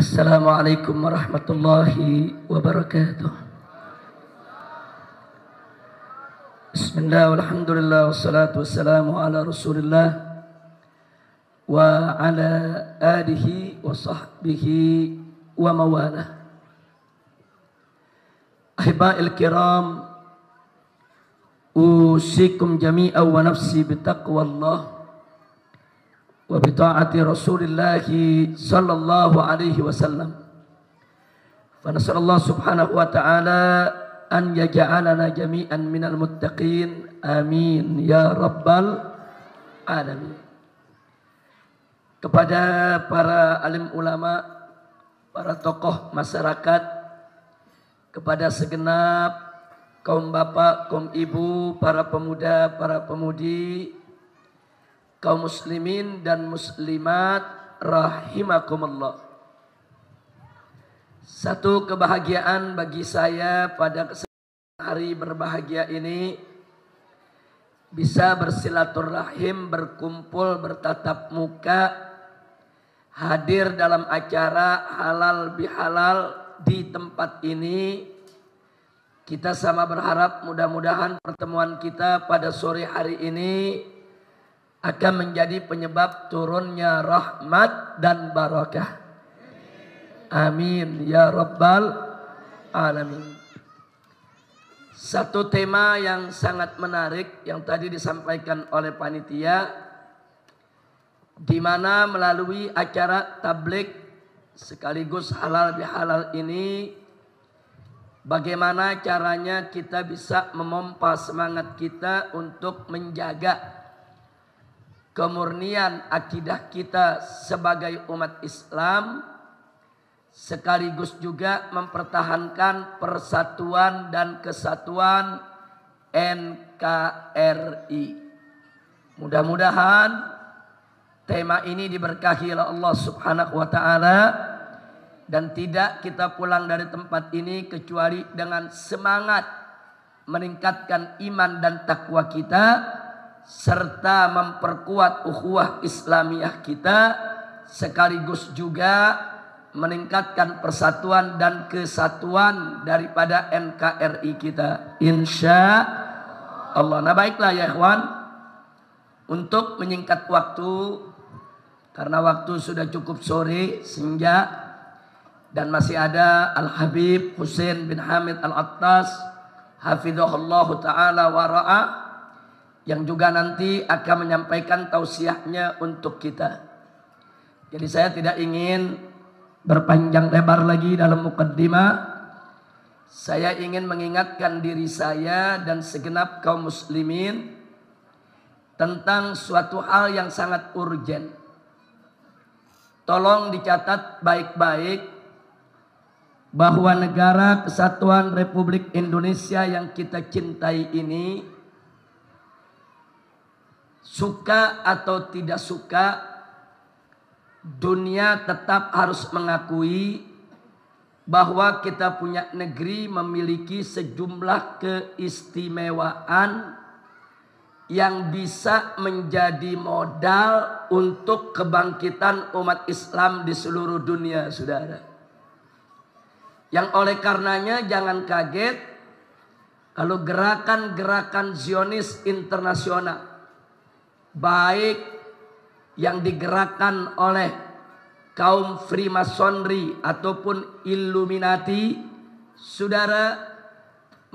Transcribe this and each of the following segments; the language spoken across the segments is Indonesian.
Assalamualaikum warahmatullahi wabarakatuh. Bismillah, walhamdulillah, wassalatu wassalamu ala rasulillah wa ala alihi wa sahbihi wa mawalah. Ahiba'il kiram, usikum jami'an wa nafsi bitaqwallah wa bita'ati rasulillahi sallallahu alaihi wasallam. Fa nasallallahu subhanahu wa ta'ala an yaj'alana jami'an minal muttaqin, amin ya rabbal alamin. Kepada para alim ulama, para tokoh masyarakat, kepada segenap kaum bapak, kaum ibu, para pemuda, para pemudi, kaum muslimin dan muslimat rahimakumullah. Satu kebahagiaan bagi saya pada hari berbahagia ini bisa bersilaturahim, berkumpul, bertatap muka, hadir dalam acara halal bihalal di tempat ini. Kita sama berharap mudah-mudahan pertemuan kita pada sore hari ini akan menjadi penyebab turunnya rahmat dan barakah. Amin ya rabbal alamin. Satu tema yang sangat menarik yang tadi disampaikan oleh panitia, di mana melalui acara tabligh sekaligus halal bihalal ini, bagaimana caranya kita bisa memompa semangat kita untuk menjaga kemurnian akidah kita sebagai umat Islam, sekaligus juga mempertahankan persatuan dan kesatuan NKRI. Mudah-mudahan tema ini diberkahi oleh Allah Subhanahu wa taala dan tidak kita pulang dari tempat ini kecuali dengan semangat meningkatkan iman dan takwa kita, serta memperkuat ukhuwah Islamiyah kita, sekaligus juga meningkatkan persatuan dan kesatuan daripada NKRI kita, insya Allah. Nah baiklah ya ikhwan, untuk menyingkat waktu karena waktu sudah cukup sore senja dan masih ada Al-Habib Husain bin Hamid Al-Attas hafizahullah ta'ala wa ra'ah yang juga nanti akan menyampaikan tausiahnya untuk kita. Jadi saya tidak ingin berpanjang lebar lagi dalam mukaddimah. Saya ingin mengingatkan diri saya dan segenap kaum muslimin tentang suatu hal yang sangat urgen. Tolong dicatat baik-baik bahwa negara Kesatuan Republik Indonesia yang kita cintai ini, suka atau tidak suka, dunia tetap harus mengakui bahwa kita punya negeri memiliki sejumlah keistimewaan yang bisa menjadi modal untuk kebangkitan umat Islam di seluruh dunia, saudara. Yang oleh karenanya jangan kaget kalau gerakan-gerakan Zionis internasional, baik yang digerakkan oleh kaum Freemasonry ataupun Illuminati, saudara,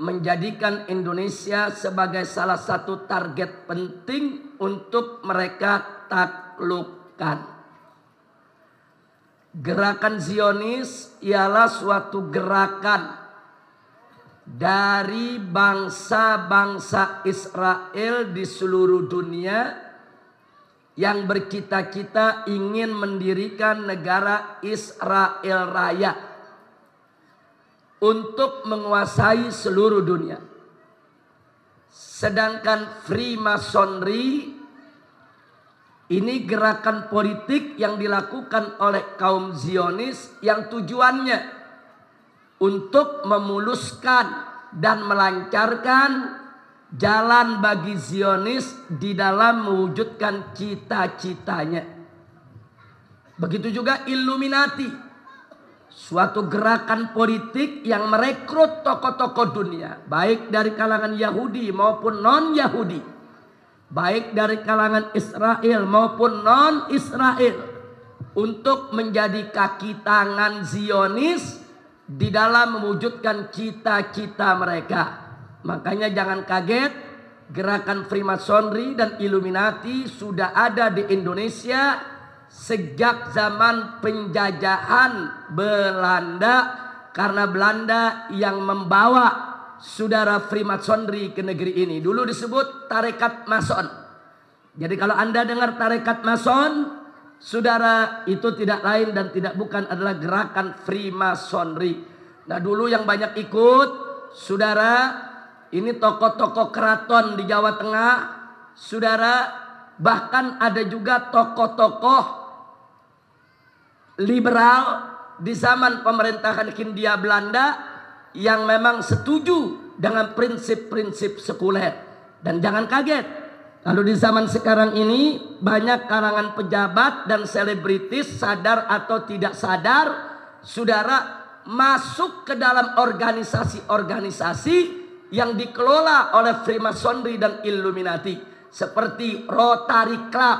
menjadikan Indonesia sebagai salah satu target penting untuk mereka taklukkan. Gerakan Zionis ialah suatu gerakan dari bangsa-bangsa Israel di seluruh dunia yang bercita-cita ingin mendirikan negara Israel Raya untuk menguasai seluruh dunia. Sedangkan Freemasonry ini gerakan politik yang dilakukan oleh kaum Zionis yang tujuannya untuk memuluskan dan melancarkan jalan bagi Zionis di dalam mewujudkan cita-citanya. Begitu juga Illuminati suatu gerakan politik yang merekrut tokoh-tokoh dunia, baik dari kalangan Yahudi maupun non-Yahudi, baik dari kalangan Israel maupun non-Israel, untuk menjadi kaki tangan Zionis di dalam mewujudkan cita-cita mereka. Makanya jangan kaget, gerakan Freemasonry dan Illuminati sudah ada di Indonesia sejak zaman penjajahan Belanda, karena Belanda yang membawa saudara Freemasonry ke negeri ini. Dulu disebut tarekat Mason. Jadi kalau Anda dengar tarekat Mason, saudara, itu tidak lain dan tidak bukan adalah gerakan Freemasonry. Nah, dulu yang banyak ikut, saudara, ini tokoh-tokoh keraton di Jawa Tengah, saudara, bahkan ada juga tokoh-tokoh liberal di zaman pemerintahan Hindia Belanda yang memang setuju dengan prinsip-prinsip sekuler. Dan jangan kaget, kalau di zaman sekarang ini banyak kalangan pejabat dan selebritis, sadar atau tidak sadar, saudara, masuk ke dalam organisasi-organisasi yang dikelola oleh Freemasonry dan Illuminati, seperti Rotary Club,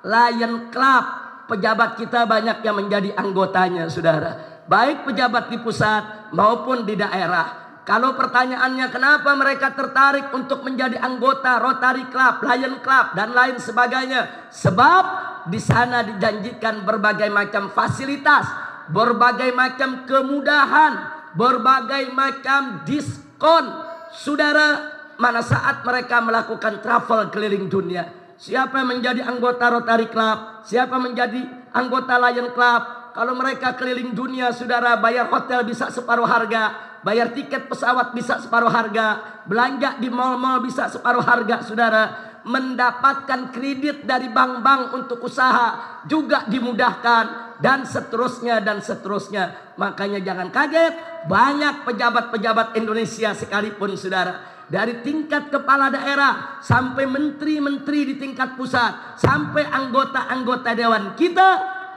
Lion Club. Pejabat kita banyak yang menjadi anggotanya, saudara, baik pejabat di pusat maupun di daerah. Kalau pertanyaannya kenapa mereka tertarik untuk menjadi anggota Rotary Club, Lion Club dan lain sebagainya, sebab di sana dijanjikan berbagai macam fasilitas, berbagai macam kemudahan, berbagai macam diskon, saudara, mana saat mereka melakukan travel keliling dunia. Siapa yang menjadi anggota Rotary Club, siapa menjadi anggota Lion Club, kalau mereka keliling dunia, saudara, bayar hotel bisa separuh harga, bayar tiket pesawat bisa separuh harga, belanja di mal-mal bisa separuh harga, saudara, mendapatkan kredit dari bank-bank untuk usaha juga dimudahkan, dan seterusnya dan seterusnya. Makanya jangan kaget, banyak pejabat-pejabat Indonesia sekalipun, saudara, dari tingkat kepala daerah sampai menteri-menteri di tingkat pusat, sampai anggota-anggota dewan kita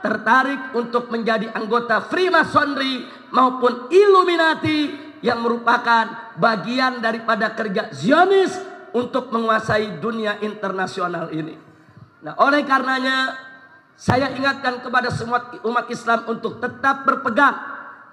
tertarik untuk menjadi anggota Freemasonry maupun Illuminati, yang merupakan bagian daripada kerja Zionis untuk menguasai dunia internasional ini. Nah, oleh karenanya saya ingatkan kepada semua umat Islam untuk tetap berpegang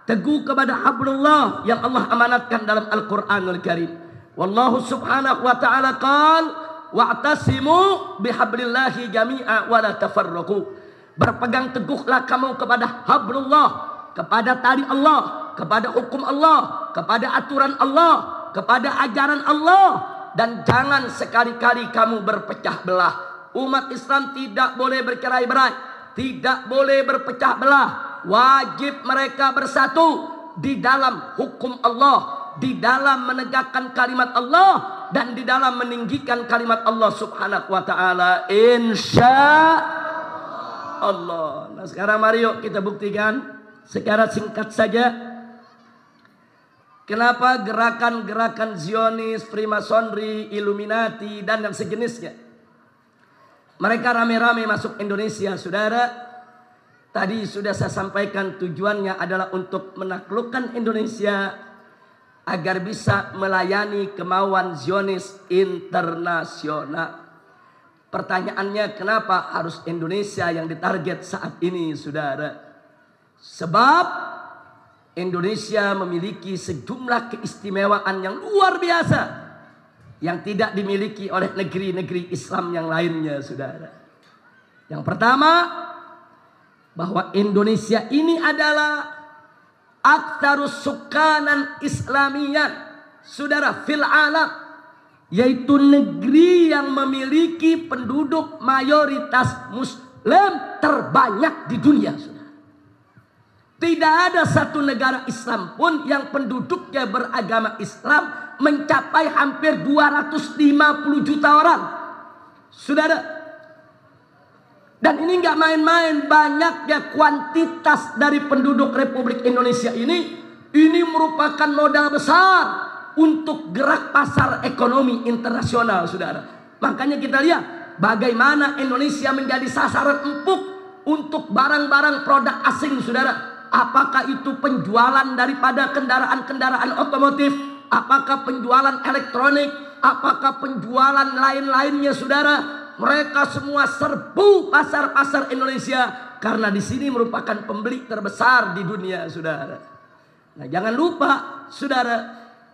teguh kepada hablullah yang Allah amanatkan dalam Al-Qur'anul Karim. Wallahu subhanahu wa ta'ala qal wa'tasimu bihablillahi jami'a wa la tafarraqu. Berpegang teguhlah kamu kepada hablullah, kepada tali Allah, kepada hukum Allah, kepada aturan Allah, kepada ajaran Allah, dan jangan sekali-kali kamu berpecah belah. Umat Islam tidak boleh bercerai-berai, tidak boleh berpecah belah. Wajib mereka bersatu di dalam hukum Allah, di dalam menegakkan kalimat Allah, dan di dalam meninggikan kalimat Allah subhanahu wa ta'ala, insya Allah. Nah, sekarang mari yuk kita buktikan secara singkat saja kenapa gerakan-gerakan Zionis, Freemasonry, Illuminati dan yang sejenisnya mereka rame-rame masuk Indonesia, saudara. Tadi sudah saya sampaikan, tujuannya adalah untuk menaklukkan Indonesia agar bisa melayani kemauan Zionis internasional. Pertanyaannya, kenapa harus Indonesia yang ditarget saat ini, saudara? Sebab Indonesia memiliki sejumlah keistimewaan yang luar biasa yang tidak dimiliki oleh negeri-negeri Islam yang lainnya, saudara. Yang pertama, bahwa Indonesia ini adalah aktsarus sukanan Islamiyan, saudara, fil alam, yaitu negeri yang memiliki penduduk mayoritas Muslim terbanyak di dunia, saudara. Tidak ada satu negara Islam pun yang penduduknya beragama Islam mencapai hampir 250 juta orang, saudara. Dan ini nggak main-main, banyaknya kuantitas dari penduduk Republik Indonesia ini merupakan modal besar untuk gerak pasar ekonomi internasional, saudara. Makanya kita lihat bagaimana Indonesia menjadi sasaran empuk untuk barang-barang produk asing, saudara. Apakah itu penjualan daripada kendaraan-kendaraan otomotif? Apakah penjualan elektronik? Apakah penjualan lain-lainnya, saudara? Mereka semua serbu pasar-pasar Indonesia karena di sini merupakan pembeli terbesar di dunia, saudara. Nah, jangan lupa, saudara,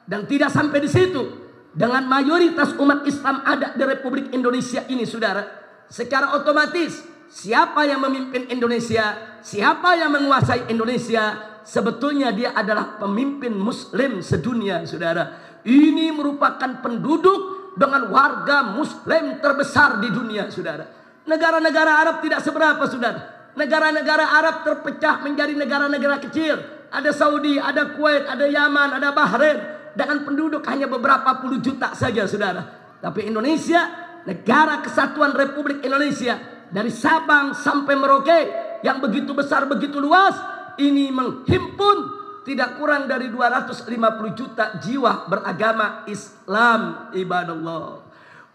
dan tidak sampai di situ. Dengan mayoritas umat Islam ada di Republik Indonesia ini, saudara, secara otomatis siapa yang memimpin Indonesia, siapa yang menguasai Indonesia, sebetulnya dia adalah pemimpin Muslim sedunia, saudara. Ini merupakan penduduk dengan warga Muslim terbesar di dunia, saudara. Negara-negara Arab tidak seberapa, saudara. Negara-negara Arab terpecah menjadi negara-negara kecil. Ada Saudi, ada Kuwait, ada Yaman, ada Bahrain. Dengan penduduk hanya beberapa puluh juta saja, saudara. Tapi Indonesia, negara kesatuan Republik Indonesia, dari Sabang sampai Merauke yang begitu besar, begitu luas, ini menghimpun tidak kurang dari 250 juta jiwa beragama Islam, ibadallah.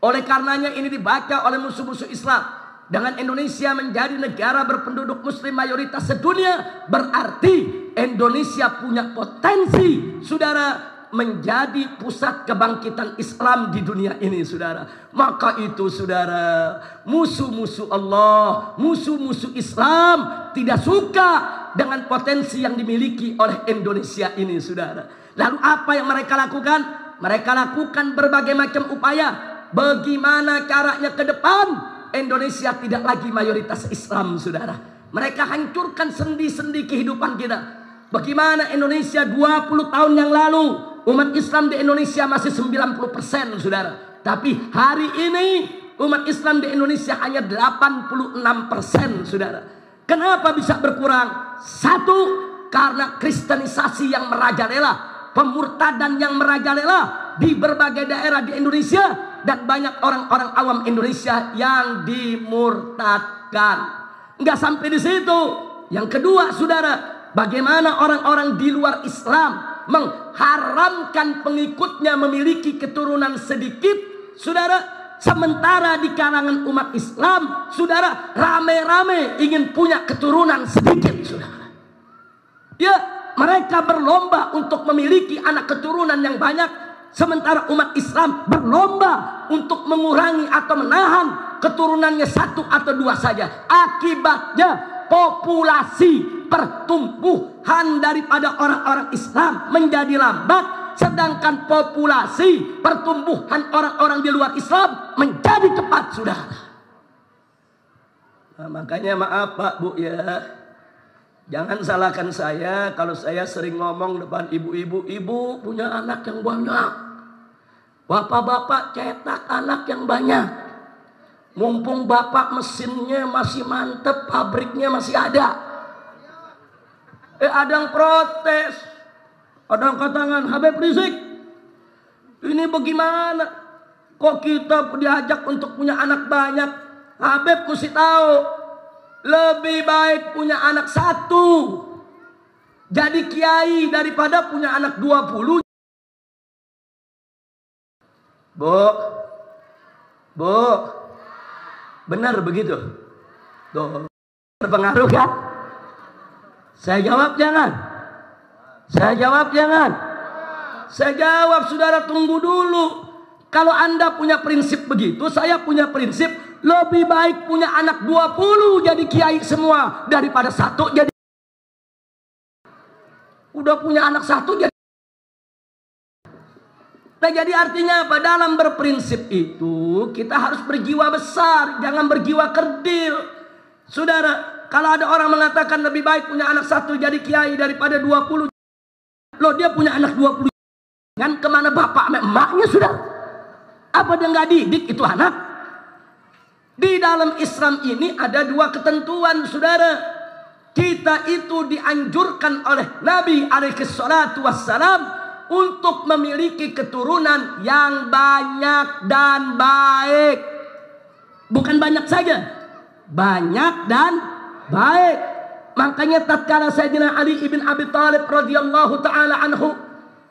Oleh karenanya ini dibaca oleh musuh-musuh Islam. Dengan Indonesia menjadi negara berpenduduk muslim mayoritas sedunia, berarti Indonesia punya potensi, saudara, menjadi pusat kebangkitan Islam di dunia ini, saudara. Maka itu, saudara, musuh-musuh Allah, musuh-musuh Islam tidak suka dengan potensi yang dimiliki oleh Indonesia ini, saudara. Lalu apa yang mereka lakukan? Mereka lakukan berbagai macam upaya. Bagaimana caranya ke depan Indonesia tidak lagi mayoritas Islam, saudara. Mereka hancurkan sendi-sendi kehidupan kita. Bagaimana Indonesia 20 tahun yang lalu, umat Islam di Indonesia masih 90%, saudara. Tapi hari ini umat Islam di Indonesia hanya 86%, saudara. Kenapa bisa berkurang? Satu, karena kristenisasi yang merajalela, pemurtadan yang merajalela di berbagai daerah di Indonesia, dan banyak orang-orang awam Indonesia yang dimurtadkan. Enggak sampai di situ. Yang kedua, saudara, bagaimana orang-orang di luar Islam mengharamkan pengikutnya memiliki keturunan sedikit, saudara. Sementara di kalangan umat Islam, saudara, rame-rame ingin punya keturunan sedikit, saudara. Ya, mereka berlomba untuk memiliki anak keturunan yang banyak. Sementara umat Islam berlomba untuk mengurangi atau menahan keturunannya satu atau dua saja. Akibatnya populasi pertumbuhan daripada orang-orang Islam menjadi lambat, sedangkan populasi pertumbuhan orang-orang di luar Islam menjadi cepat, saudara. Nah, makanya maaf Pak Bu ya, jangan salahkan saya kalau saya sering ngomong depan ibu-ibu, ibu punya anak yang banyak, bapak-bapak cetak anak yang banyak. Mumpung bapak mesinnya masih mantep, pabriknya masih ada. Ada yang protes, ada yang katakan, Habib Rizik, ini bagaimana? Kok kita diajak untuk punya anak banyak? Habib mesti tahu, lebih baik punya anak satu, jadi kiai, daripada punya anak 20. Bu, benar begitu? Tuh, berpengaruh kan? Saya jawab jangan. Saya jawab jangan. Saya jawab, saudara, tunggu dulu. Kalau Anda punya prinsip begitu, saya punya prinsip lebih baik punya anak 20 jadi kiai semua daripada satu jadi. Udah punya anak satu jadi. Nah, jadi artinya apa? Dalam berprinsip itu kita harus berjiwa besar, jangan berjiwa kerdil. Saudara, kalau ada orang mengatakan lebih baik punya anak satu jadi kiai daripada 20. Loh, dia punya anak 20. Kan kemana bapak sama emaknya, saudara? Apa dia nggak didik itu anak? Di dalam Islam ini ada dua ketentuan, saudara. Kita itu dianjurkan oleh Nabi alaihi salatu wassalam untuk memiliki keturunan yang banyak dan baik. Bukan banyak saja, banyak dan baik. Makanya tatkala Sayyidina Ali ibn Abi Thalib radhiyallahu taala anhu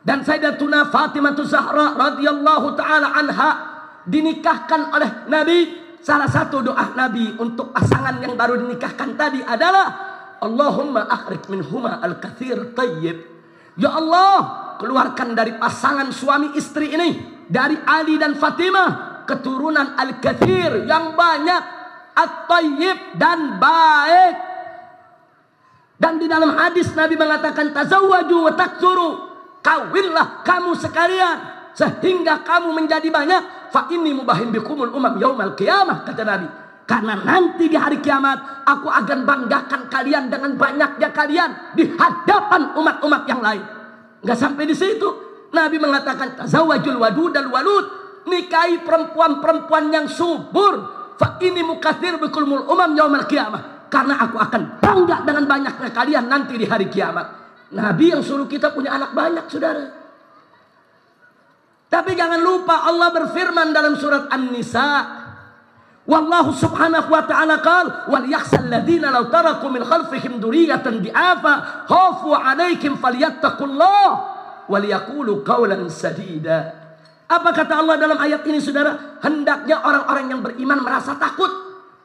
dan Sayyidatuna Fatimah Zahra radhiyallahu taala anha dinikahkan oleh Nabi, salah satu doa Nabi untuk pasangan yang baru dinikahkan tadi adalah Allahumma akhrij minhuma al-katsir tayyib. Ya Allah, keluarkan dari pasangan suami istri ini, dari Ali dan Fatimah, keturunan al-katsir yang banyak, at-tayyib dan baik. Dan di dalam hadis Nabi mengatakan tazawwaju wa taksuru, kawinlah kamu sekalian sehingga kamu menjadi banyak. Fa inni mubahin bikumul umam yaumal qiyamah, kata Nabi. Karena nanti di hari kiamat aku akan banggakan kalian dengan banyaknya kalian di hadapan umat-umat yang lain. Enggak sampai di situ. Nabi mengatakan tazawwajul wadudal walud, nikahi perempuan-perempuan yang subur. Fa ini mukatsir bikumul umam yaumal qiyamah. Karena aku akan bangga dengan banyaknya kalian nanti di hari kiamat. Nabi yang suruh kita punya anak banyak, saudara. Tapi jangan lupa Allah berfirman dalam surat An-Nisa. Wallahu subhanahu wa ta'ala qala wal yakhsal ladzina law taraku min khalfihim dzurriyyatan di'afa khafu 'alaihim falyattaqullah wal yaqulu qawlan sadida. Apa kata Allah dalam ayat ini, saudara? Hendaknya orang-orang yang beriman merasa takut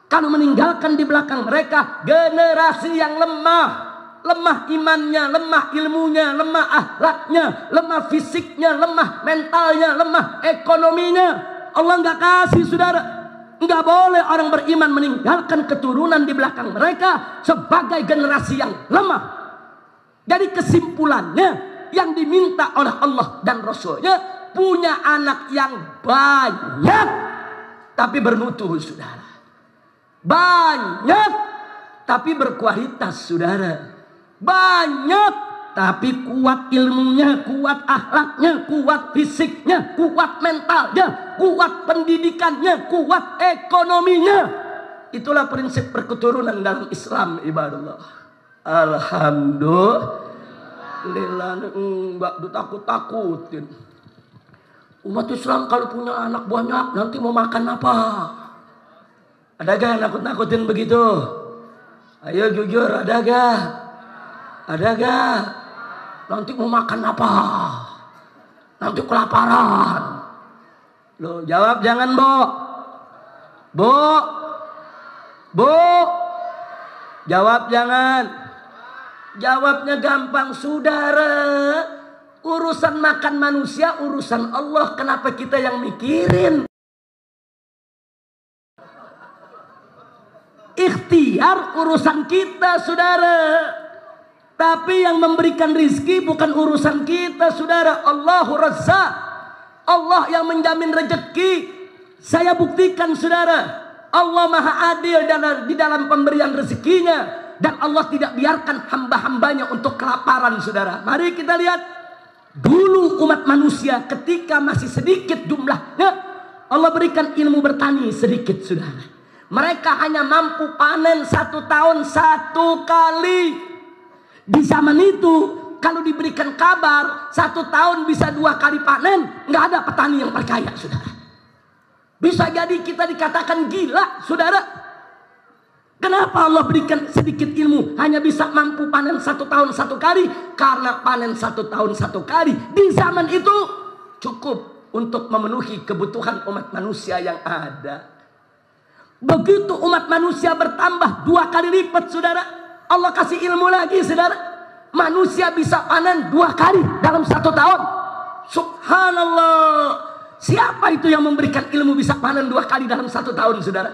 kalau meninggalkan di belakang mereka generasi yang lemah. Lemah imannya, lemah ilmunya, lemah akhlaknya, lemah fisiknya, lemah mentalnya, lemah ekonominya. Allah nggak kasih, saudara. Nggak boleh orang beriman meninggalkan keturunan di belakang mereka sebagai generasi yang lemah. Jadi kesimpulannya, yang diminta oleh Allah dan Rasulnya punya anak yang banyak tapi bermutu, saudara. Banyak tapi berkualitas, saudara. Banyak tapi kuat ilmunya, kuat akhlaknya, kuat fisiknya, kuat mentalnya, kuat pendidikannya, kuat ekonominya. Itulah prinsip perketurunan dalam Islam, ibadallah. Alhamdulillah. Enggak ditakut-takutin. Umat Islam kalau punya anak banyak nanti mau makan apa? Ada gak yang nakut-nakutin begitu? Ayo jujur, ada gak? Ada gak? Nanti mau makan apa? Nanti kelaparan. Loh, jawab jangan, Bu. Bu. Jawab jangan. Jawabnya gampang, saudara. Urusan makan manusia, urusan Allah. Kenapa kita yang mikirin? Ikhtiar urusan kita, saudara. Tapi yang memberikan rizki bukan urusan kita, saudara. Allahu Razzaq. Allah yang menjamin rezeki. Saya buktikan, saudara. Allah maha adil di dalam pemberian rezekinya. Dan Allah tidak biarkan hamba-hambanya untuk kelaparan, saudara. Mari kita lihat. Dulu umat manusia ketika masih sedikit jumlahnya, Allah berikan ilmu bertani sedikit, saudara. Mereka hanya mampu panen 1 tahun 1 kali. Di zaman itu kalau diberikan kabar 1 tahun bisa 2 kali panen, nggak ada petani yang percaya, saudara. Bisa jadi kita dikatakan gila, saudara. Kenapa Allah berikan sedikit ilmu hanya bisa mampu panen 1 tahun 1 kali? Karena panen 1 tahun 1 kali di zaman itu cukup untuk memenuhi kebutuhan umat manusia yang ada. Begitu umat manusia bertambah 2 kali lipat, saudara, Allah kasih ilmu lagi, saudara. Manusia bisa panen 2 kali dalam 1 tahun. Subhanallah. Siapa itu yang memberikan ilmu bisa panen 2 kali dalam 1 tahun, saudara?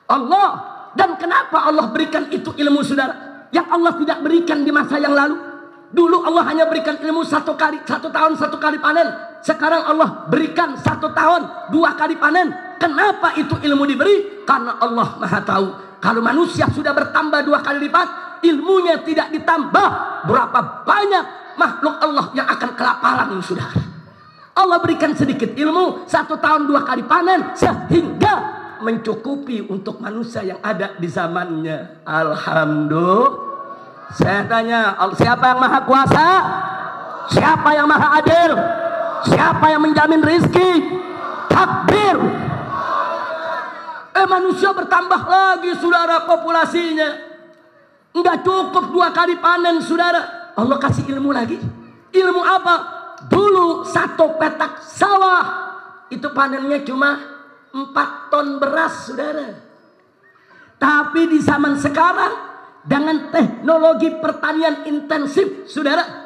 Allah. Dan kenapa Allah berikan itu ilmu, saudara, yang Allah tidak berikan di masa yang lalu? Dulu Allah hanya berikan ilmu 1 tahun 1 kali panen. Sekarang Allah berikan 1 tahun 2 kali panen. Kenapa itu ilmu diberi? Karena Allah maha tahu. Kalau manusia sudah bertambah 2 kali lipat, ilmunya tidak ditambah, berapa banyak makhluk Allah yang akan kelaparan, saudara. Allah berikan sedikit ilmu 1 tahun 2 kali panen sehingga mencukupi untuk manusia yang ada di zamannya. Alhamdulillah. Saya tanya, siapa yang maha kuasa? Siapa yang maha adil? Siapa yang menjamin rizki? Takbir. Manusia bertambah lagi, saudara, populasinya. Enggak cukup 2 kali panen, saudara. Allah kasih ilmu lagi. Ilmu apa? Dulu 1 petak sawah itu panennya cuma 4 ton beras, saudara. Tapi di zaman sekarang dengan teknologi pertanian intensif, saudara.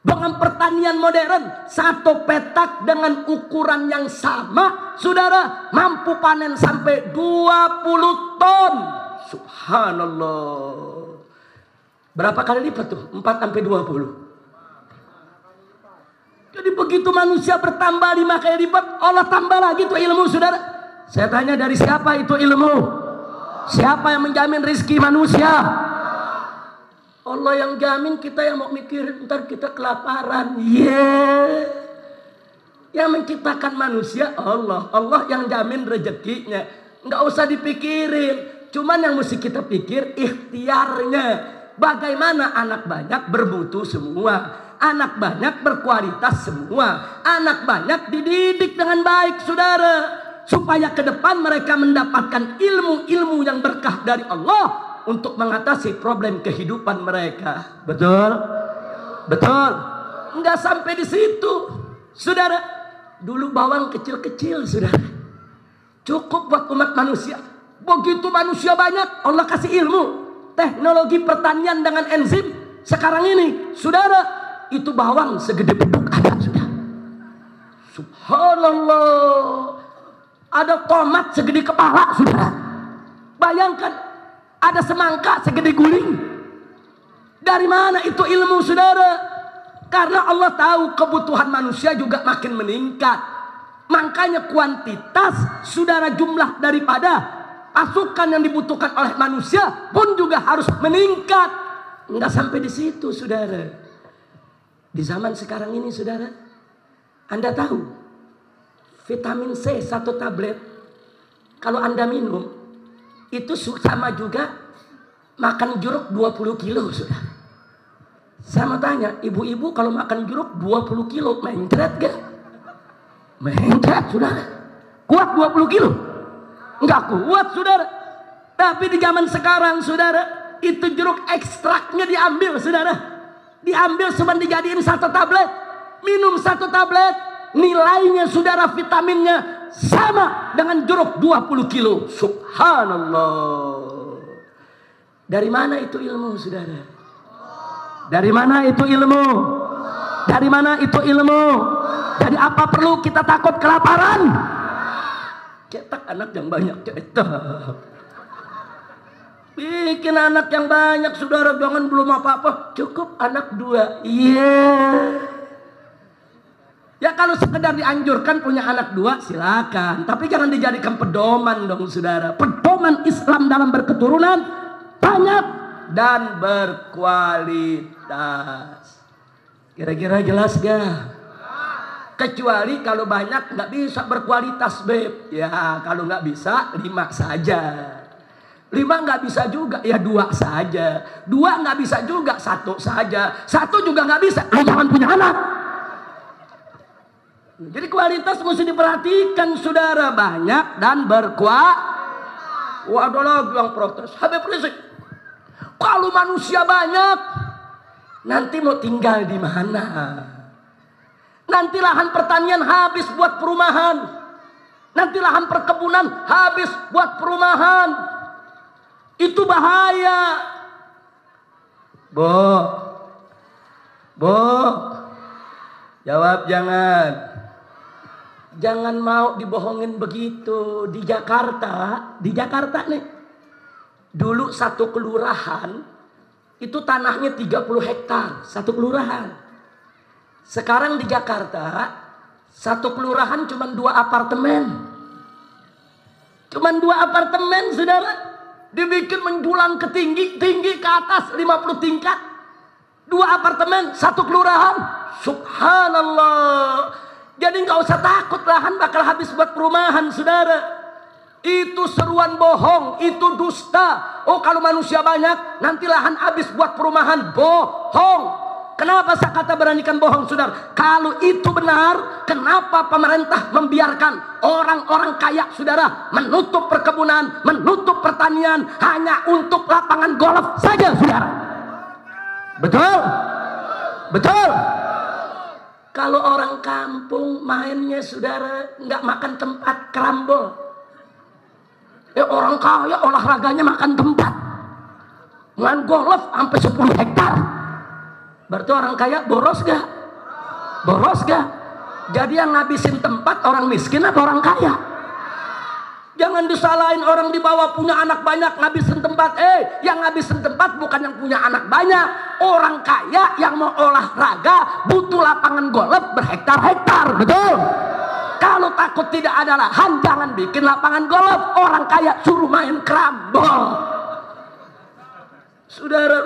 Dengan pertanian modern, satu petak dengan ukuran yang sama, saudara, mampu panen sampai 20 ton. Subhanallah. Berapa kali lipat tuh? 4 sampai 20. Jadi begitu manusia bertambah 5 kali lipat, Allah tambah lagi tuh ilmu, saudara. Saya tanya, dari siapa itu ilmu? Siapa yang menjamin rezeki manusia? Allah yang jamin, kita yang mau mikir ntar kita kelaparan. Yang menciptakan manusia Allah. Allah yang jamin rezekinya. Nggak usah dipikirin. Cuman yang mesti kita pikir ikhtiarnya. Bagaimana anak banyak bermutu semua. Anak banyak berkualitas semua. Anak banyak dididik dengan baik, saudara. Supaya ke depan mereka mendapatkan ilmu-ilmu yang berkah dari Allah. Untuk mengatasi problem kehidupan mereka. Betul? Betul? Enggak sampai di situ, saudara. Dulu bawang kecil-kecil, saudara. Cukup buat umat manusia. Begitu manusia banyak, Allah kasih ilmu. Teknologi pertanian dengan enzim. Sekarang ini, saudara, itu bawang segede beduk ada, sudah. Subhanallah. Ada tomat segede kepala, saudara. Bayangkan. Ada semangka segede guling. Dari mana itu ilmu, saudara? Karena Allah tahu kebutuhan manusia juga makin meningkat. Makanya kuantitas, saudara, jumlah daripada pasukan yang dibutuhkan oleh manusia pun juga harus meningkat. Enggak sampai di situ, saudara. Di zaman sekarang ini, saudara, Anda tahu vitamin C 1 tablet kalau Anda minum itu sama juga makan jeruk 20 kilo, sudah. Saya mau tanya, ibu-ibu kalau makan jeruk 20 kilo, mencret gak? Mencret, saudara. Kuat 20 kilo? Enggak kuat, saudara. Tapi di zaman sekarang, saudara, itu jeruk ekstraknya diambil, saudara. Diambil cuma dijadiin 1 tablet. Minum 1 tablet, nilainya, saudara, vitaminnya sama dengan jeruk 20 kilo. Subhanallah. Dari mana itu ilmu, saudara? Dari mana itu ilmu? Dari mana itu ilmu? Jadi apa perlu kita takut kelaparan? Cetak anak yang banyak, cetak. Bikin anak yang banyak, saudara. Jangan belum apa-apa, cukup anak 2. Ya kalau sekedar dianjurkan punya anak 2 silakan. Tapi jangan dijadikan pedoman dong, saudara. Pedoman Islam dalam berketurunan banyak dan berkualitas. Kira-kira jelas gak? Kecuali kalau banyak nggak bisa berkualitas, beb. Ya kalau nggak bisa 5 saja. 5 nggak bisa juga, ya 2 saja. 2 nggak bisa juga, 1 saja. 1 juga nggak bisa, jangan punya anak. Jadi kualitas mesti diperhatikan, saudara. Banyak dan berkualitas. Wah, ada lagi yang protes. Habib Rizik, kalau manusia banyak, nanti mau tinggal di mana? Nanti lahan pertanian habis buat perumahan. Nanti lahan perkebunan habis buat perumahan. Itu bahaya. Bu, jawab jangan. Jangan mau dibohongin begitu. Di Jakarta nih, dulu 1 kelurahan itu tanahnya 30 hektar, 1 kelurahan. Sekarang di Jakarta 1 kelurahan cuma 2 apartemen. Cuma 2 apartemen, saudara. Dibikin menjulang ke tinggi ke atas 50 tingkat. 2 apartemen, 1 kelurahan. Subhanallah. Jadi nggak usah takut lahan bakal habis buat perumahan, saudara. Itu seruan bohong, itu dusta. Oh kalau manusia banyak, nanti lahan habis buat perumahan. Bohong. Kenapa saya kata beranikan bohong, saudara? Kalau itu benar, kenapa pemerintah membiarkan orang-orang kaya, saudara, menutup perkebunan, menutup pertanian hanya untuk lapangan golf saja, saudara? Betul? Betul? Kalau orang kampung mainnya, saudara, nggak makan tempat, kerambol. Orang kaya olahraganya makan tempat. Main golf sampai 10 hektar. Berarti orang kaya boros gak? Boros gak? Jadi yang ngabisin tempat orang miskin atau orang kaya? Jangan disalahin orang di bawah punya anak banyak ngabisin tempat. Yang ngabisin tempat bukan yang punya anak banyak. Orang kaya yang mau olahraga butuh lapangan golf berhektar-hektar. Betul? Kalau takut tidak ada lahan, jangan bikin lapangan golf. Orang kaya suruh main kerambol. Saudara,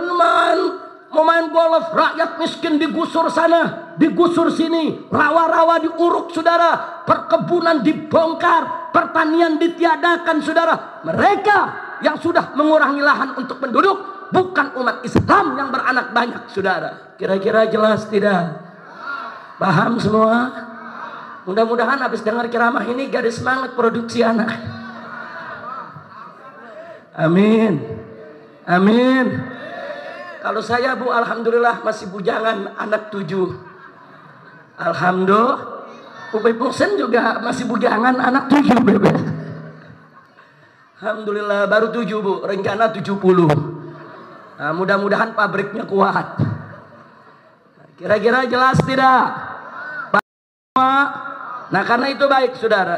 mau main golf, rakyat miskin digusur sana, digusur sini, rawa-rawa diuruk, saudara, perkebunan dibongkar, pertanian ditiadakan, saudara. Mereka yang sudah mengurangi lahan untuk penduduk, bukan umat Islam yang beranak banyak, saudara. Kira-kira jelas tidak? Paham semua? Mudah-mudahan habis dengar ceramah ini gak ada semangat produksi anak. Amin. Amin. Kalau saya, Bu, alhamdulillah masih bujangan, anak 7. Alhamdulillah. Ubay Pungsen juga masih bujangan, anak 7, Bebe. Alhamdulillah baru 7, Bu, rencana 70. Nah, mudah-mudahan pabriknya kuat. Kira-kira jelas tidak? Nah, karena itu baik, saudara.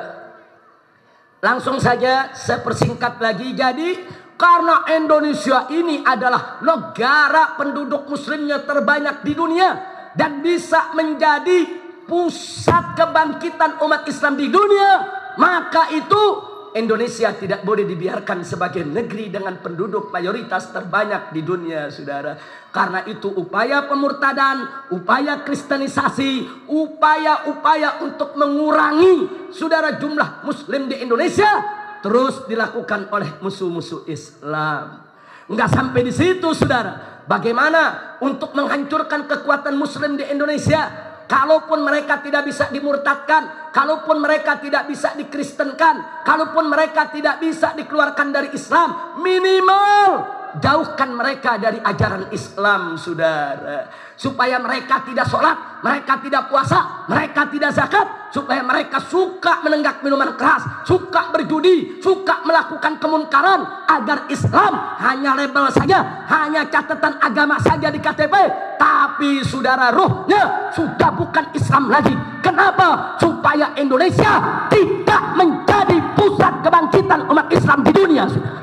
Langsung saja saya persingkat lagi. Jadi karena Indonesia ini adalah negara penduduk muslimnya terbanyak di dunia dan bisa menjadi pusat kebangkitan umat Islam di dunia, maka itu Indonesia tidak boleh dibiarkan sebagai negeri dengan penduduk mayoritas terbanyak di dunia, saudara. Karena itu upaya pemurtadan, upaya kristenisasi, upaya-upaya untuk mengurangi, saudara, jumlah muslim di Indonesia terus dilakukan oleh musuh-musuh Islam. Enggak sampai di situ, saudara. Bagaimana untuk menghancurkan kekuatan muslim di Indonesia? Kalaupun mereka tidak bisa dimurtadkan, kalaupun mereka tidak bisa dikristenkan, kalaupun mereka tidak bisa dikeluarkan dari Islam, minimal jauhkan mereka dari ajaran Islam, saudara. Supaya mereka tidak sholat, mereka tidak puasa, mereka tidak zakat. Supaya mereka suka menenggak minuman keras, suka berjudi, suka melakukan kemunkaran. Agar Islam hanya label saja, hanya catatan agama saja di KTP. Tapi saudara, ruhnya sudah bukan Islam lagi. Kenapa? Supaya Indonesia tidak menjadi pusat kebangkitan umat Islam di dunia, saudara.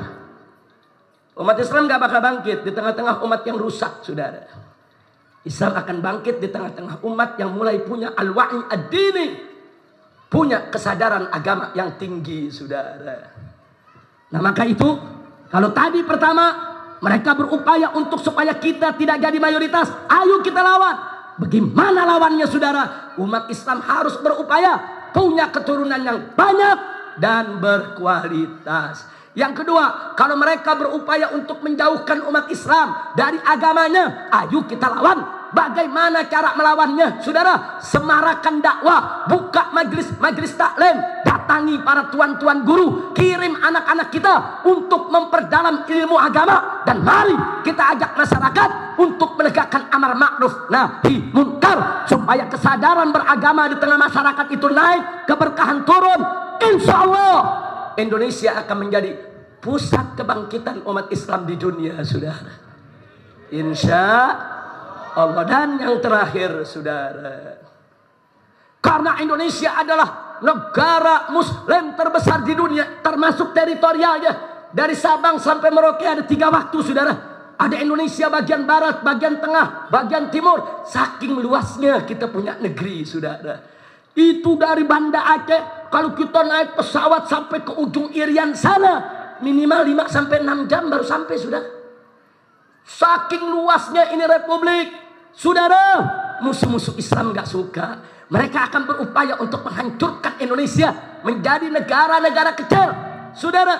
Umat Islam gak bakal bangkit di tengah-tengah umat yang rusak, saudara. Islam akan bangkit di tengah-tengah umat yang mulai punya al-wa'i ad-dini, punya kesadaran agama yang tinggi, saudara. Nah, maka itu, kalau tadi pertama mereka berupaya untuk supaya kita tidak jadi mayoritas, ayo kita lawan. Bagaimana lawannya, saudara? Umat Islam harus berupaya punya keturunan yang banyak dan berkualitas. Yang kedua, kalau mereka berupaya untuk menjauhkan umat Islam dari agamanya, ayo kita lawan. Bagaimana cara melawannya, saudara? Semarakan dakwah, buka majelis taklim, datangi para tuan-tuan guru, kirim anak-anak kita untuk memperdalam ilmu agama, dan mari kita ajak masyarakat untuk menegakkan amar ma'ruf nahi munkar, supaya kesadaran beragama di tengah masyarakat itu naik, keberkahan turun. Insya Allah Indonesia akan menjadi pusat kebangkitan umat Islam di dunia, saudara. Insya Allah. Dan yang terakhir, saudara, karena Indonesia adalah negara muslim terbesar di dunia, termasuk teritorialnya, dari Sabang sampai Merauke ada 3 waktu, saudara. Ada Indonesia bagian barat, bagian tengah, bagian timur. Saking luasnya kita punya negeri, saudara. Itu dari Banda Aceh, kalau kita naik pesawat sampai ke ujung Irian sana, minimal 5-6 jam baru sampai, sudah. Saking luasnya ini republik, saudara. Musuh-musuh Islam gak suka. Mereka akan berupaya untuk menghancurkan Indonesia menjadi negara-negara kecil, saudara.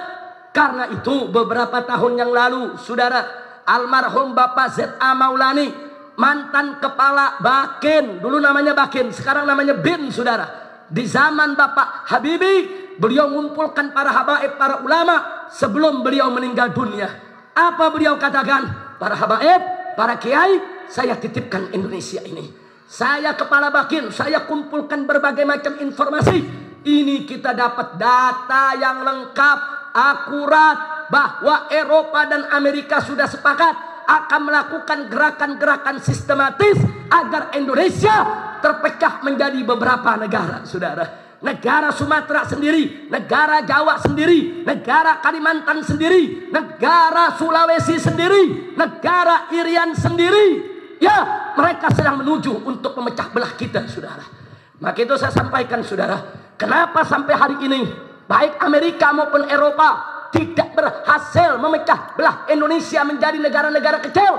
Karena itu beberapa tahun yang lalu, saudara, almarhum Bapak Z.A. Maulani, mantan kepala Bakin, dulu namanya Bakin, sekarang namanya BIN, saudara. Di zaman Bapak Habibie, beliau mengumpulkan para habaib, para ulama sebelum beliau meninggal dunia. Apa beliau katakan? Para habaib, para kiai, saya titipkan Indonesia ini. Saya kepala Bakin, saya kumpulkan berbagai macam informasi. Ini kita dapat data yang lengkap, akurat, bahwa Eropa dan Amerika sudah sepakat akan melakukan gerakan-gerakan sistematis agar Indonesia terpecah menjadi beberapa negara, saudara. Negara Sumatera sendiri, negara Jawa sendiri, negara Kalimantan sendiri, negara Sulawesi sendiri, negara Irian sendiri. Ya, mereka sedang menuju untuk memecah belah kita, saudara. Maka itu saya sampaikan, saudara, kenapa sampai hari ini baik Amerika maupun Eropa tidak berhasil memecah belah Indonesia menjadi negara-negara kecil?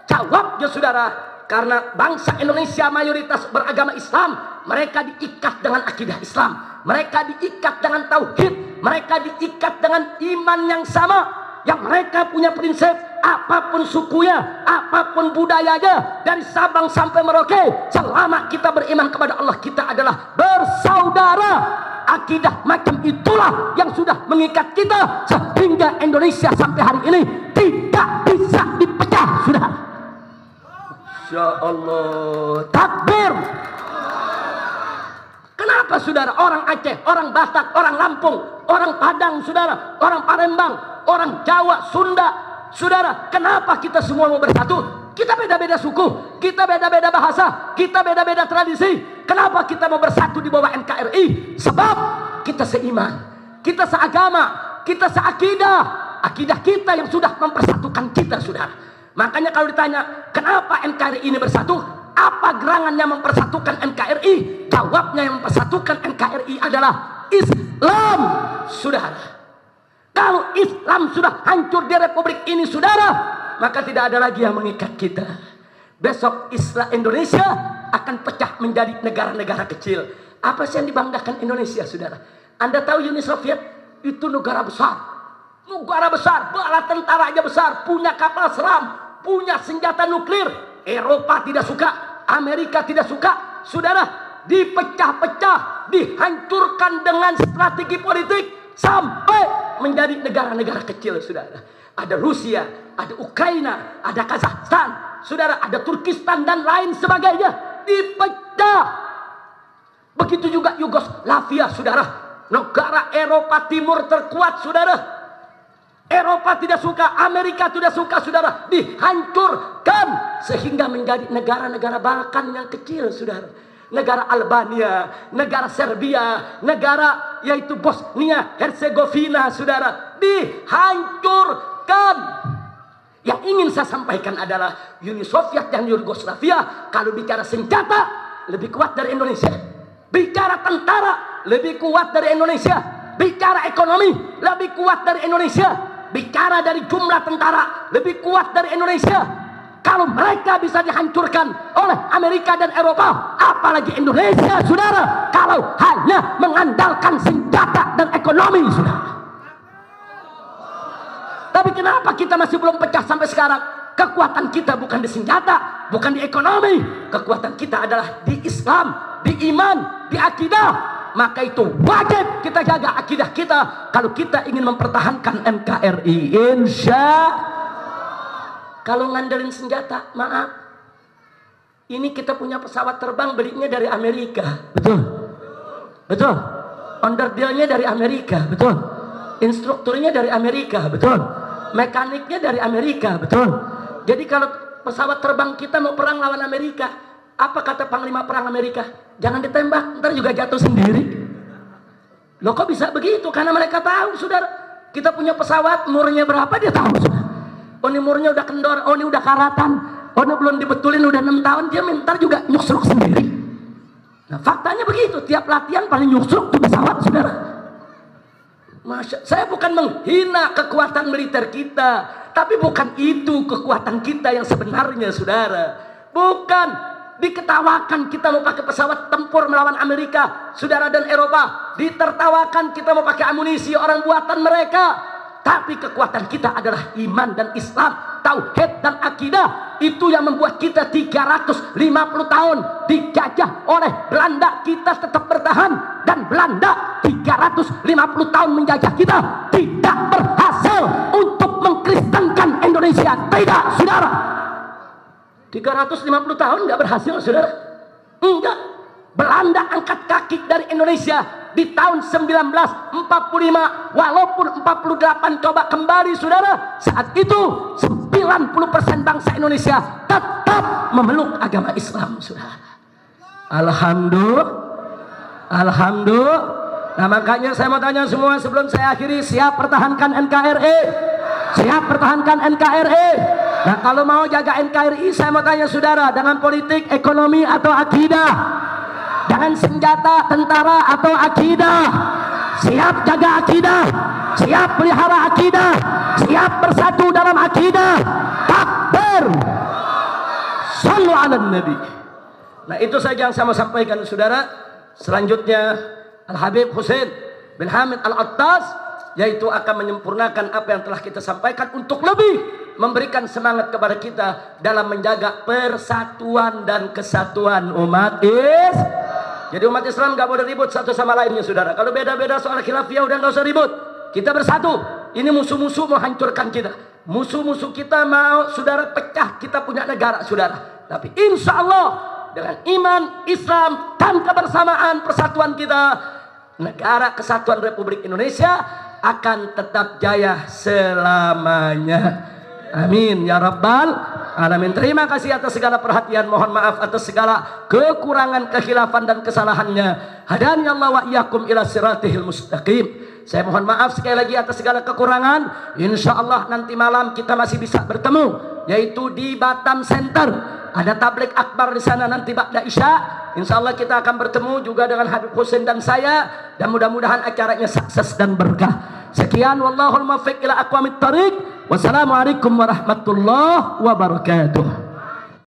Jawabnya, saudara, karena bangsa Indonesia mayoritas beragama Islam. Mereka diikat dengan akidah Islam, mereka diikat dengan tauhid, mereka diikat dengan iman yang sama, yang mereka punya prinsip apapun sukunya, apapun budayanya, dari Sabang sampai Merauke, selama kita beriman kepada Allah, kita adalah bersaudara. Akidah macam itulah yang sudah mengikat kita sehingga Indonesia sampai hari ini tidak bisa dipecah, sudah. Insya Allah, takbir. Kenapa, saudara? Orang Aceh, orang Batak, orang Lampung, orang Padang, saudara, orang Palembang, orang Jawa, Sunda, saudara, kenapa kita semua mau bersatu? Kita beda-beda suku, kita beda-beda bahasa, kita beda-beda tradisi. Kenapa kita mau bersatu di bawah NKRI? Sebab kita seiman, kita seagama, kita seakidah. Akidah kita yang sudah mempersatukan kita, saudara. Makanya kalau ditanya kenapa NKRI ini bersatu, apa gerangan yang mempersatukan NKRI? Jawabnya, yang mempersatukan NKRI adalah Islam, saudara. Kalau Islam sudah hancur di Republik ini, saudara, maka tidak ada lagi yang mengikat kita. Besok Islam Indonesia akan pecah menjadi negara-negara kecil. Apa sih yang dibanggakan Indonesia, saudara? Anda tahu Uni Soviet itu negara besar, bala tentaranya besar, punya kapal selam, punya senjata nuklir. Eropa tidak suka, Amerika tidak suka, saudara. Dipecah-pecah, dihancurkan dengan strategi politik sampai menjadi negara-negara kecil, saudara. Ada Rusia, ada Ukraina, ada Kazakhstan, saudara, ada Turkistan dan lain sebagainya. Dipecah. Begitu juga Yugoslavia, saudara, negara Eropa Timur terkuat, saudara. Eropa tidak suka, Amerika tidak suka, saudara, dihancurkan sehingga menjadi negara-negara Balkan yang kecil, saudara. Negara Albania, negara Serbia, negara yaitu Bosnia Herzegovina, saudara, dihancurkan. Yang ingin saya sampaikan adalah Uni Soviet dan Yugoslavia kalau bicara senjata lebih kuat dari Indonesia, bicara tentara lebih kuat dari Indonesia, bicara ekonomi lebih kuat dari Indonesia, bicara dari jumlah tentara lebih kuat dari Indonesia. Kalau mereka bisa dihancurkan oleh Amerika dan Eropa, apalagi Indonesia, saudara, kalau hanya mengandalkan senjata dan ekonomi, saudara. Tapi kenapa kita masih belum pecah sampai sekarang? Kekuatan kita bukan di senjata, bukan di ekonomi. Kekuatan kita adalah di Islam, di iman, di akidah. Maka itu wajib kita jaga akidah kita kalau kita ingin mempertahankan NKRI. Kalau ngandelin senjata, maaf, ini kita punya pesawat terbang belinya dari Amerika, betul, betul. Onderdilnya dari Amerika, betul. Instrukturnya dari Amerika, betul. Mekaniknya dari Amerika, betul. Jadi kalau pesawat terbang kita mau perang lawan Amerika, apa kata Panglima Perang Amerika? Jangan ditembak, ntar juga jatuh sendiri. Loh, kok bisa begitu? Karena mereka tahu, saudara, kita punya pesawat, umurnya berapa dia tahu, saudara. Oh, ini umurnya udah kendor, oh ini udah karatan, oh ini belum dibetulin udah 6 tahun, dia ntar juga nyusruk sendiri. Nah, faktanya begitu, tiap latihan paling nyusruk tuh pesawat, saudara. Saya bukan menghina kekuatan militer kita, tapi bukan itu kekuatan kita yang sebenarnya, saudara. Bukan diketawakan kita mau pakai pesawat tempur melawan Amerika, saudara, dan Eropa. Ditertawakan kita mau pakai amunisi orang buatan mereka. Tapi kekuatan kita adalah iman dan Islam, tauhid dan akidah. Itu yang membuat kita 350 tahun dijajah oleh Belanda, kita tetap bertahan. Dan Belanda 350 tahun menjajah kita, tidak berhasil untuk mengkristenkan Indonesia. Tidak, saudara. 350 tahun nggak berhasil, saudara. Enggak. Belanda angkat kaki dari Indonesia di tahun 1945, walaupun 48 coba kembali saudara, saat itu 90% bangsa Indonesia tetap memeluk agama Islam saudara. Alhamdulillah. Nah makanya saya mau tanya semua sebelum saya akhiri, siap pertahankan NKRI? Siap pertahankan NKRI? Nah kalau mau jaga NKRI, saya mau tanya saudara, dengan politik, ekonomi atau akidah? Dengan senjata, tentara atau akidah? Siap jaga akidah? Siap pelihara akidah? Siap bersatu dalam akidah? Takbir! Sallu ala Nabi. Nah itu saja yang saya mau sampaikan saudara. Selanjutnya Al-Habib Husain bin Hamid Al-Attas, yaitu akan menyempurnakan apa yang telah kita sampaikan untuk lebih memberikan semangat kepada kita dalam menjaga persatuan dan kesatuan umat Islam. Jadi umat Islam gak boleh ribut satu sama lainnya saudara. Kalau beda-beda soal khilafiyah udah gak usah ribut. Kita bersatu. Ini musuh-musuh mau hancurkan kita. Musuh-musuh kita mau saudara pecah kita punya negara saudara. Tapi insya Allah dengan iman, Islam, dan kebersamaan persatuan kita, negara kesatuan Republik Indonesia akan tetap jaya selamanya. Amin ya rabbal alamin. Terima kasih atas segala perhatian. Mohon maaf atas segala kekurangan, kekhilafan dan kesalahannya. Hadani Allah wa iyyakum ila siratihil mustaqim. Saya mohon maaf sekali lagi atas segala kekurangan. Insya Allah nanti malam kita masih bisa bertemu, yaitu di Batam Center. Ada tablik akbar di sana nanti ba'da Isya. Insya Allah kita akan bertemu juga dengan Habib Husain dan saya, dan mudah-mudahan acaranya sukses dan berkah. Sekian, wallahul muwaffiq ila aqwamit thariq. Wassalamualaikum warahmatullahi wabarakatuh.